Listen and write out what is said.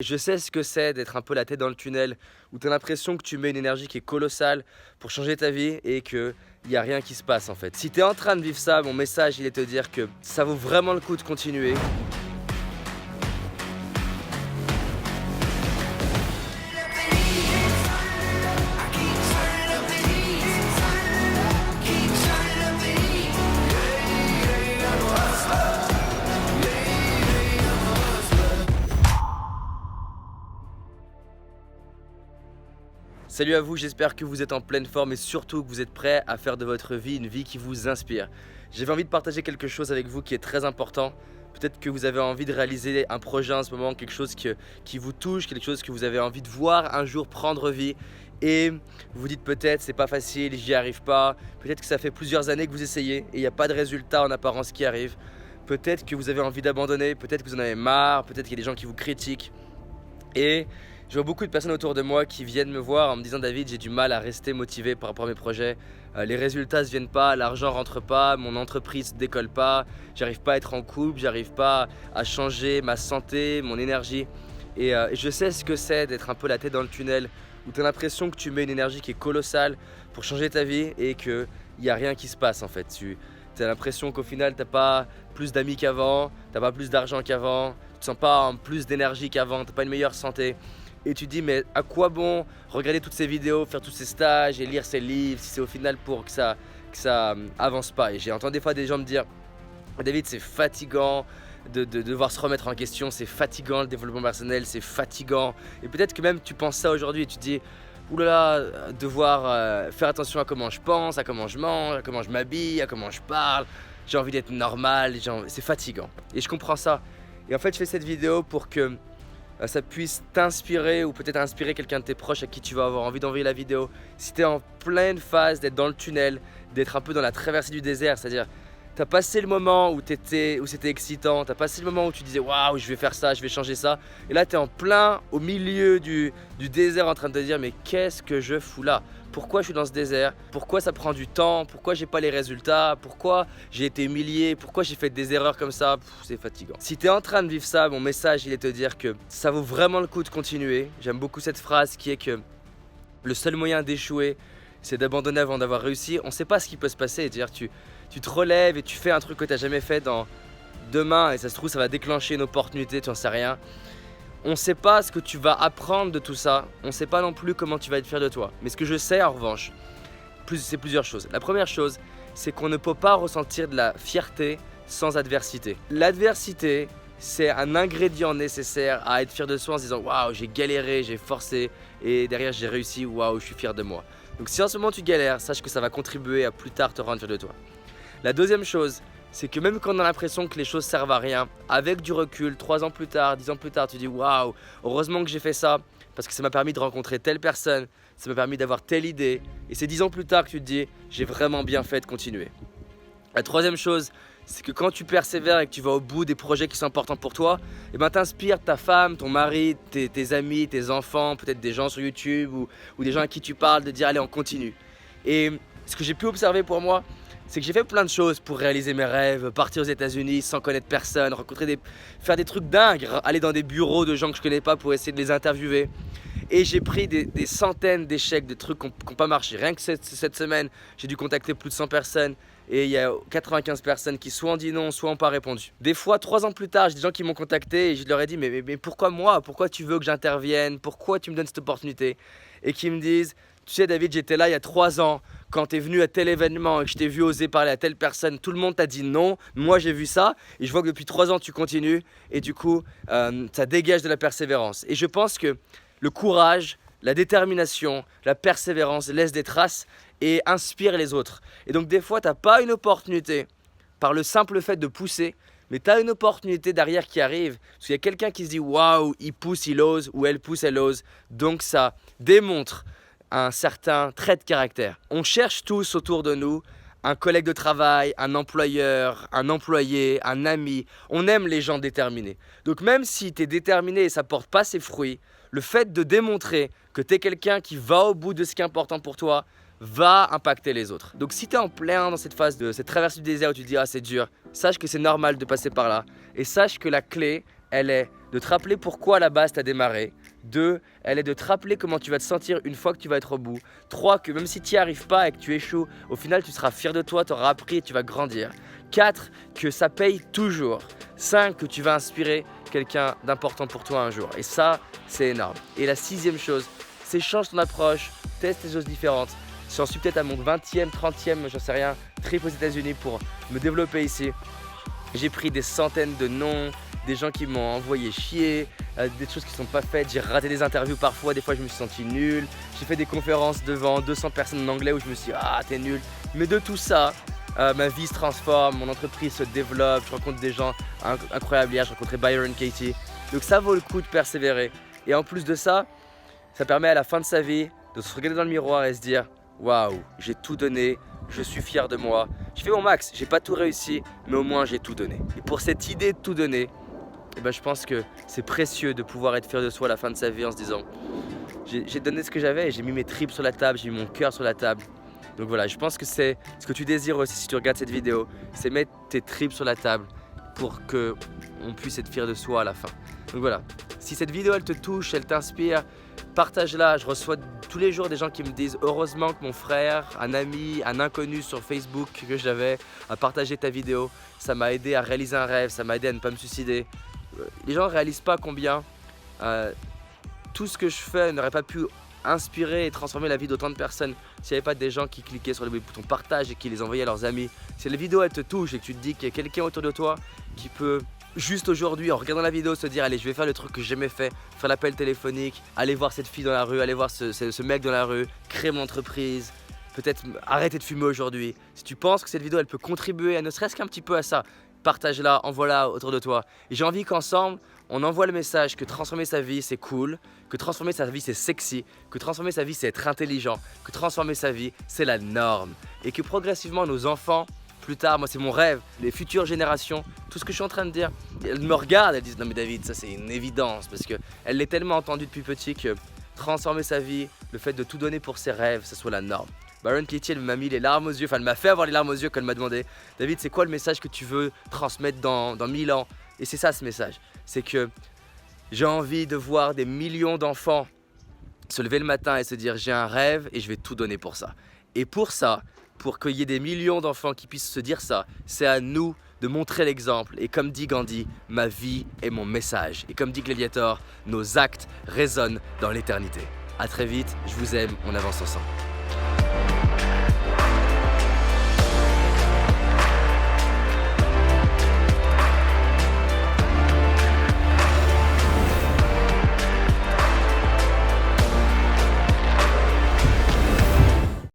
Je sais ce que c'est d'être un peu la tête dans le tunnel, où tu as l'impression que tu mets une énergie qui est colossale pour changer ta vie et qu'il n'y a rien qui se passe en fait. Si tu es en train de vivre ça, mon message il est de te dire que ça vaut vraiment le coup de continuer. Salut à vous, j'espère que vous êtes en pleine forme et surtout que vous êtes prêts à faire de votre vie une vie qui vous inspire. J'avais envie de partager quelque chose avec vous qui est très important. Peut-être que vous avez envie de réaliser un projet en ce moment, quelque chose qui vous touche, quelque chose que vous avez envie de voir un jour prendre vie. Et vous vous dites peut-être c'est pas facile, j'y arrive pas. Peut-être que ça fait plusieurs années que vous essayez et il n'y a pas de résultat en apparence qui arrive. Peut-être que vous avez envie d'abandonner, peut-être que vous en avez marre, peut-être qu'il y a des gens qui vous critiquent. Et je vois beaucoup de personnes autour de moi qui viennent me voir en me disant David, j'ai du mal à rester motivé par rapport à mes projets. Les résultats ne viennent pas, l'argent rentre pas, mon entreprise ne décolle pas, j'arrive pas à être en couple, j'arrive pas à changer ma santé, mon énergie. Et je sais ce que c'est d'être un peu la tête dans le tunnel, où tu as l'impression que tu mets une énergie qui est colossale pour changer ta vie et qu'il n'y a rien qui se passe en fait. Tu as l'impression qu'au final, tu n'as pas plus d'amis qu'avant, tu n'as pas plus d'argent qu'avant, tu te sens pas en plus d'énergie qu'avant, tu n'as pas une meilleure santé. Et tu te dis mais à quoi bon regarder toutes ces vidéos, faire tous ces stages et lire ces livres si c'est au final pour que ça avance pas. Et j'ai entendu des fois des gens me dire David, c'est fatigant de devoir se remettre en question, c'est fatigant le développement personnel, c'est fatigant. Et peut-être que même tu penses ça aujourd'hui et tu te dis oulala, devoir faire attention à comment je pense, à comment je mange, à comment je m'habille, à comment je parle. J'ai envie d'être normal, c'est fatigant. Et je comprends ça. Et en fait je fais cette vidéo pour que ça puisse t'inspirer ou peut-être inspirer quelqu'un de tes proches à qui tu vas avoir envie d'envoyer la vidéo. Si tu es en pleine phase d'être dans le tunnel, d'être un peu dans la traversée du désert, c'est-à-dire tu as passé le moment où c'était excitant, tu as passé le moment où tu disais waouh, je vais faire ça, je vais changer ça, et là tu es en plein au milieu du désert en train de te dire mais qu'est-ce que je fous là? Pourquoi je suis dans ce désert? Pourquoi ça prend du temps? Pourquoi j'ai pas les résultats? Pourquoi j'ai été humilié? Pourquoi j'ai fait des erreurs comme ça? C'est fatigant. Si tu es en train de vivre ça, mon message il est de te dire que ça vaut vraiment le coup de continuer. J'aime beaucoup cette phrase qui est que le seul moyen d'échouer, c'est d'abandonner avant d'avoir réussi. On ne sait pas ce qui peut se passer. C'est-à-dire tu te relèves et tu fais un truc que tu n'as jamais fait dans demain et ça se trouve ça va déclencher une opportunité, tu n'en sais rien. On ne sait pas ce que tu vas apprendre de tout ça, on ne sait pas non plus comment tu vas être fier de toi. Mais ce que je sais en revanche, c'est plusieurs choses. La première chose, c'est qu'on ne peut pas ressentir de la fierté sans adversité. L'adversité, c'est un ingrédient nécessaire à être fier de soi en se disant waouh, j'ai galéré, j'ai forcé et derrière j'ai réussi, waouh, je suis fier de moi. Donc si en ce moment tu galères, sache que ça va contribuer à plus tard te rendre fier de toi. La deuxième chose, c'est que même quand on a l'impression que les choses servent à rien, avec du recul, 3 ans plus tard, 10 ans plus tard, tu dis waouh, heureusement que j'ai fait ça parce que ça m'a permis de rencontrer telle personne, ça m'a permis d'avoir telle idée. Et c'est 10 ans plus tard que tu te dis j'ai vraiment bien fait de continuer. La troisième chose, c'est que quand tu persévères et que tu vas au bout des projets qui sont importants pour toi, et ben t'inspires ta femme, ton mari, tes amis, tes enfants, peut-être des gens sur YouTube ou des gens à qui tu parles de dire allez on continue. Et ce que j'ai pu observer pour moi, c'est que j'ai fait plein de choses pour réaliser mes rêves, partir aux États-Unis sans connaître personne, faire des trucs dingues, aller dans des bureaux de gens que je connais pas pour essayer de les interviewer. Et j'ai pris des centaines d'échecs, des trucs qui n'ont pas marché. Rien que cette semaine, j'ai dû contacter plus de 100 personnes et il y a 95 personnes qui soit ont dit non, soit n'ont pas répondu. Des fois, 3 ans plus tard, j'ai des gens qui m'ont contacté et je leur ai dit mais pourquoi moi? Pourquoi tu veux que j'intervienne? Pourquoi tu me donnes cette opportunité? Et qui me disent tu sais David, j'étais là il y a 3 ans quand tu es venu à tel événement et que je t'ai vu oser parler à telle personne, tout le monde t'a dit non, moi j'ai vu ça et je vois que depuis 3 ans tu continues et du coup ça dégage de la persévérance. Et je pense que le courage, la détermination, la persévérance laissent des traces et inspirent les autres. Et donc des fois tu n'as pas une opportunité par le simple fait de pousser, mais tu as une opportunité derrière qui arrive. Parce qu'il y a quelqu'un qui se dit waouh, il pousse, il ose, ou elle pousse, elle ose. Donc ça démontre un certain trait de caractère. On cherche tous autour de nous un collègue de travail, un employeur, un employé, un ami. On aime les gens déterminés. Donc même si tu es déterminé et ça ne porte pas ses fruits, le fait de démontrer que tu es quelqu'un qui va au bout de ce qui est important pour toi va impacter les autres. Donc si tu es en plein dans cette phase de cette traversée du désert où tu te dis ah c'est dur, sache que c'est normal de passer par là et sache que la clé elle est de te rappeler pourquoi à la base tu as démarré. 2, elle est de te rappeler comment tu vas te sentir une fois que tu vas être au bout. 3, que même si tu n'y arrives pas et que tu échoues, au final tu seras fier de toi, tu auras appris et tu vas grandir. 4, que ça paye toujours. 5, que tu vas inspirer quelqu'un d'important pour toi un jour. Et ça, c'est énorme. Et la 6e chose, c'est change ton approche, teste des choses différentes. J'en suis peut-être à mon 20e, 30e, j'en sais rien, trip aux États-Unis pour me développer ici. J'ai pris des centaines de noms, des gens qui m'ont envoyé chier, des choses qui ne sont pas faites. J'ai raté des interviews parfois, des fois je me suis senti nul. J'ai fait des conférences devant 200 personnes en anglais où je me suis dit ah t'es nul. Mais de tout ça, ma vie se transforme, mon entreprise se développe, je rencontre des gens incroyables. Hier, j'ai rencontré Byron Katie. Donc ça vaut le coup de persévérer. Et en plus de ça, ça permet à la fin de sa vie de se regarder dans le miroir et se dire waouh, j'ai tout donné, je suis fier de moi. J'ai fait mon max, j'ai pas tout réussi, mais au moins j'ai tout donné. Et pour cette idée de tout donner, eh ben, je pense que c'est précieux de pouvoir être fier de soi à la fin de sa vie en se disant j'ai donné ce que j'avais, j'ai mis mes tripes sur la table, j'ai mis mon cœur sur la table. Donc voilà, je pense que c'est ce que tu désires aussi si tu regardes cette vidéo, c'est mettre tes tripes sur la table pour qu'on puisse être fier de soi à la fin. Donc voilà, si cette vidéo elle te touche, elle t'inspire, partage-la. Je reçois tous les jours des gens qui me disent heureusement que mon frère, un ami, un inconnu sur Facebook que j'avais a partagé ta vidéo. Ça m'a aidé à réaliser un rêve, ça m'a aidé à ne pas me suicider. Les gens ne réalisent pas combien tout ce que je fais n'aurait pas pu inspirer et transformer la vie d'autant de personnes s'il n'y avait pas des gens qui cliquaient sur le bouton partage et qui les envoyaient à leurs amis. Si la vidéo elle te touche et que tu te dis qu'il y a quelqu'un autour de toi qui peut juste aujourd'hui en regardant la vidéo se dire allez je vais faire le truc que j'ai jamais fait, faire l'appel téléphonique, aller voir cette fille dans la rue, aller voir ce mec dans la rue, créer mon entreprise, peut-être arrêter de fumer aujourd'hui. Si tu penses que cette vidéo elle peut contribuer à ne serait-ce qu'un petit peu à ça, partage-la, envoie-la autour de toi. Et j'ai envie qu'ensemble, on envoie le message que transformer sa vie c'est cool, que transformer sa vie c'est sexy, que transformer sa vie c'est être intelligent, que transformer sa vie c'est la norme. Et que progressivement nos enfants, plus tard, moi c'est mon rêve, les futures générations, tout ce que je suis en train de dire, elles me regardent, elles disent non mais David ça c'est une évidence parce qu'elle l'est tellement entendue depuis petit que transformer sa vie, le fait de tout donner pour ses rêves, ça soit la norme. Byron Katie elle m'a mis les larmes aux yeux, enfin elle m'a fait avoir les larmes aux yeux quand elle m'a demandé David c'est quoi le message que tu veux transmettre dans 1000 ans. Et c'est ça ce message, c'est que j'ai envie de voir des millions d'enfants se lever le matin et se dire j'ai un rêve et je vais tout donner pour ça. Et pour ça, pour qu'il y ait des millions d'enfants qui puissent se dire ça, c'est à nous de montrer l'exemple. Et comme dit Gandhi, ma vie est mon message. Et comme dit Gladiator, nos actes résonnent dans l'éternité. A très vite, je vous aime, on avance ensemble.